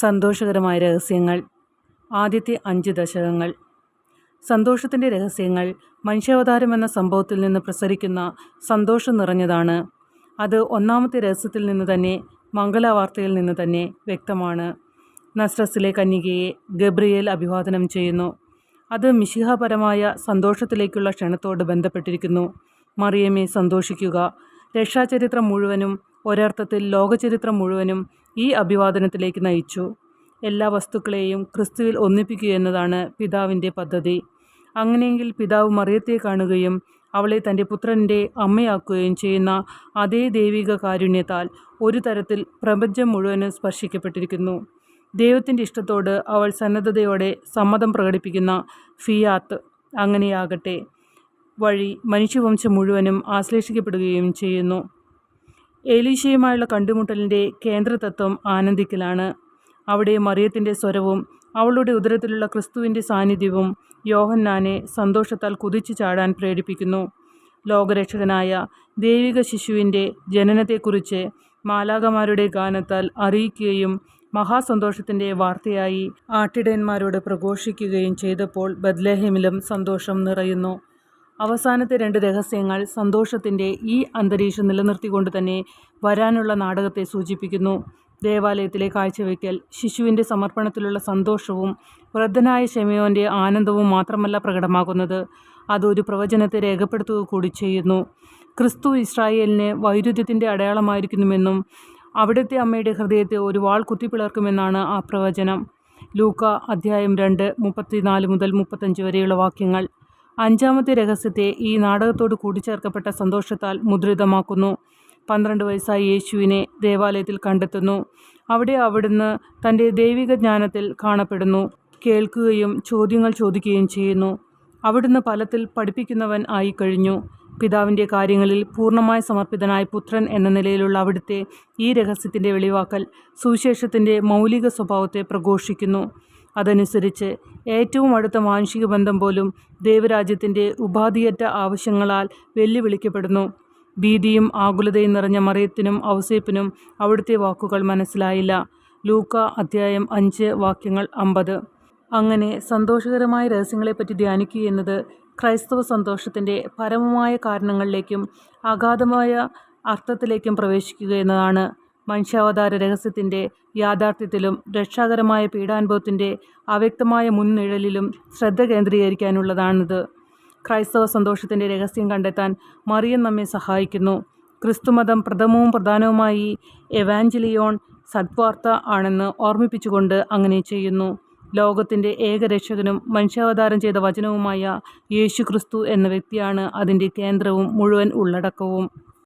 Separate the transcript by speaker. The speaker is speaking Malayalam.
Speaker 1: സന്തോഷകരമായ രഹസ്യങ്ങൾ. ആദ്യത്തെ 5 ദശകങ്ങൾ. സന്തോഷത്തിൻ്റെ രഹസ്യങ്ങൾ മനുഷ്യാവതാരം എന്ന സംഭവത്തിൽ നിന്ന് പ്രസരിക്കുന്ന സന്തോഷം നിറഞ്ഞതാണ്. അത് ഒന്നാമത്തെ രഹസ്യത്തിൽ നിന്ന് തന്നെ, മംഗളവാർത്തയിൽ നിന്ന് തന്നെ വ്യക്തമാണ്. നസ്രസിലെ കന്യകയെ ഗബ്രിയേൽ അഭിവാദനം ചെയ്യുന്നു. അത് മിശിഹാപരമായ സന്തോഷത്തിലേക്കുള്ള ക്ഷണത്തോട് ബന്ധപ്പെട്ടിരിക്കുന്നു. മറിയമേ സന്തോഷിക്കുക. രക്ഷാചരിത്രം മുഴുവനും, ഒരർത്ഥത്തിൽ ലോകചരിത്രം മുഴുവനും ഈ അഭിവാദനത്തിലേക്ക് നയിച്ചു. എല്ലാ വസ്തുക്കളെയും ക്രിസ്തുവിൽ ഒന്നിപ്പിക്കുക എന്നതാണ് പിതാവിൻ്റെ പദ്ധതി. അങ്ങനെയെങ്കിൽ പിതാവ് മറിയത്തെ കാണുകയും അവളെ തൻ്റെ പുത്രൻ്റെ അമ്മയാക്കുകയും ചെയ്യുന്ന അതേ ദൈവിക കാരുണ്യത്താൽ ഒരു തരത്തിൽ പ്രപഞ്ചം മുഴുവനും സ്പർശിക്കപ്പെട്ടിരിക്കുന്നു. ദൈവത്തിൻ്റെ ഇഷ്ടത്തോട് അവൾ സന്നദ്ധതയോടെ സമ്മതം പ്രകടിപ്പിക്കുന്ന ഫിയാത്ത് അങ്ങനെയാകട്ടെ വഴി മനുഷ്യവംശം മുഴുവനും ആശ്ലേഷിക്കപ്പെടുകയും ചെയ്യുന്നു. ഏലീശയുമായുള്ള കണ്ടുമുട്ടലിൻ്റെ കേന്ദ്രതത്വം ആനന്ദിക്കലാണ്. അവിടെ മറിയത്തിൻ്റെ സ്വരവും അവളുടെ ഉദരത്തിലുള്ള ക്രിസ്തുവിൻ്റെ സാന്നിധ്യവും യോഹന്നാനെ സന്തോഷത്താൽ കുതിച്ചു ചാടാൻ പ്രേരിപ്പിക്കുന്നു. ലോകരക്ഷകനായ ദൈവിക ശിശുവിൻ്റെ ജനനത്തെക്കുറിച്ച് മാലാഖമാരുടെ ഗാനത്താൽ അറിയിക്കുകയും മഹാസന്തോഷത്തിൻ്റെ വാർത്തയായി ആട്ടിടയന്മാരോട് പ്രഘോഷിക്കുകയും ചെയ്തപ്പോൾ ബത്ലഹേമിലും സന്തോഷം നിറയുന്നു. അവസാനത്തെ 2 രഹസ്യങ്ങൾ സന്തോഷത്തിൻ്റെ ഈ അന്തരീക്ഷം നിലനിർത്തിക്കൊണ്ട് തന്നെ വരാനുള്ള നാടകത്തെ സൂചിപ്പിക്കുന്നു. ദേവാലയത്തിലെ കാഴ്ചവെക്കൽ ശിശുവിൻ്റെ സമർപ്പണത്തിലുള്ള സന്തോഷവും വൃദ്ധനായ ശിമയോൻ്റെ ആനന്ദവും മാത്രമല്ല പ്രകടമാകുന്നത്, അതൊരു പ്രവചനത്തെ രേഖപ്പെടുത്തുക കൂടി ചെയ്യുന്നു. ക്രിസ്തു ഇസ്രായേലിന് വൈരുദ്ധ്യത്തിൻ്റെ അടയാളമായിരിക്കുന്നുവെന്നും അവിടുത്തെ അമ്മയുടെ ഹൃദയത്തെ ഒരു വാൾ കുത്തിപ്പിളർക്കുമെന്നാണ് ആ പ്രവചനം. ലൂക്ക അധ്യായം 2 34 മുതൽ 35 വരെയുള്ള വാക്യങ്ങൾ 5ാമത്തെ രഹസ്യത്തെ ഈ നാടകത്തോട് കൂട്ടിച്ചേർക്കപ്പെട്ട സന്തോഷത്താൽ മുദ്രിതമാക്കുന്നു. 12 വയസ്സായ യേശുവിനെ ദേവാലയത്തിൽ കണ്ടെത്തുന്നു. അവിടെ അവിടുന്ന് തൻ്റെ ദൈവിക ജ്ഞാനത്തിൽ കാണപ്പെടുന്നു, കേൾക്കുകയും ചോദ്യങ്ങൾ ചോദിക്കുകയും ചെയ്യുന്നു. അവിടുന്ന് ഫലത്തിൽ പഠിപ്പിക്കുന്നവൻ ആയിക്കഴിഞ്ഞു. പിതാവിൻ്റെ കാര്യങ്ങളിൽ പൂർണ്ണമായി സമർപ്പിതനായ പുത്രൻ എന്ന നിലയിലുള്ള അവിടുത്തെ ഈ രഹസ്യത്തിൻ്റെ വെളിവാക്കൽ സുവിശേഷത്തിൻ്റെ മൗലിക സ്വഭാവത്തെ പ്രഘോഷിക്കുന്നു. അതനുസരിച്ച് ഏറ്റവും അടുത്ത മാനുഷിക ബന്ധം പോലും ദൈവരാജ്യത്തിൻ്റെ ഉപാധിയറ്റ ആവശ്യങ്ങളാൽ വെല്ലുവിളിക്കപ്പെടുന്നു. ഭീതിയും ആകുലതയും നിറഞ്ഞ മറിയത്തിനും ഔസേപ്പിനും അവിടുത്തെ വാക്കുകൾ മനസ്സിലായില്ല. ലൂക്ക അധ്യായം 5 വാക്യങ്ങൾ 50. അങ്ങനെ സന്തോഷകരമായ രഹസ്യങ്ങളെപ്പറ്റി ധ്യാനിക്കുക എന്നത് ക്രൈസ്തവ സന്തോഷത്തിൻ്റെ പരമമായ കാരണങ്ങളിലേക്കും അഗാധമായ അർത്ഥത്തിലേക്കും പ്രവേശിക്കുക എന്നതാണ്. മനുഷ്യാവതാര രഹസ്യത്തിൻ്റെ യാഥാർത്ഥ്യത്തിലും രക്ഷാകരമായ പീഡാനുഭവത്തിൻ്റെ അവ്യക്തമായ മുൻനിഴലിലും ശ്രദ്ധ കേന്ദ്രീകരിക്കാനുള്ളതാണിത്. ക്രൈസ്തവ സന്തോഷത്തിൻ്റെ രഹസ്യം കണ്ടെത്താൻ മറിയം നമ്മെ സഹായിക്കുന്നു. ക്രിസ്തുമതം പ്രഥമവും പ്രധാനവുമായി എവാഞ്ചലിയോൺ സദ്വാർത്ത ആണെന്ന് ഓർമ്മിപ്പിച്ചുകൊണ്ട് അങ്ങനെ ചെയ്യുന്നു. ലോകത്തിൻ്റെ ഏകരക്ഷകനും മനുഷ്യാവതാരം ചെയ്ത വചനവുമായ യേശു ക്രിസ്തു എന്ന വ്യക്തിയാണ് അതിൻ്റെ കേന്ദ്രവും മുഴുവൻ ഉള്ളടക്കവും.